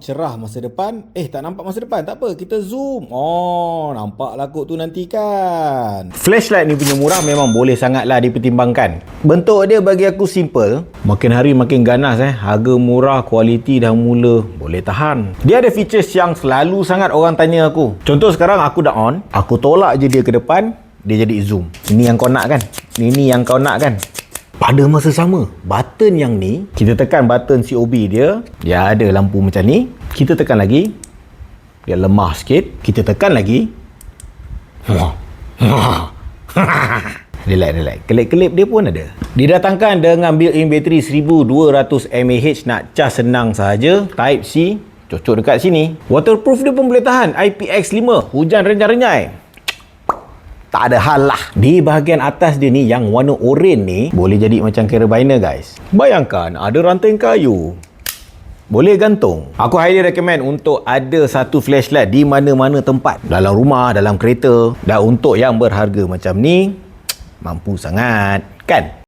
Cerah masa depan. Tak nampak masa depan. Tak apa, kita zoom. Nampaklah kot tu nanti kan. Flashlight ni punya murah memang boleh sangatlah dipertimbangkan. Bentuk dia bagi aku simple. Makin hari makin ganas Harga murah, kualiti dah mula boleh tahan. Dia ada features yang selalu sangat orang tanya aku. Contoh sekarang aku dah on, aku tolak je dia ke depan, dia jadi zoom. Ini yang kau nak kan? Ini yang kau nak kan? Pada masa sama, button yang ni, kita tekan button COB dia ada lampu macam ni. Kita tekan lagi, dia lemah sikit. Kita tekan lagi, relax. Kelip-kelip dia pun ada. Didatangkan dengan built-in bateri 1200 mAh. Nak cas senang sahaja. Type C, cocok dekat sini. Waterproof dia pun boleh tahan IPX5, hujan renyai-renyai. Tak ada hal lah. Di bahagian atas dia ni, yang warna oranye ni, boleh jadi macam carabiner guys. Bayangkan ada ranting kayu, boleh gantung. Aku highly recommend untuk ada satu flashlight di mana-mana tempat. Dalam rumah, dalam kereta. Dan untuk yang berharga macam ni, mampu sangat kan?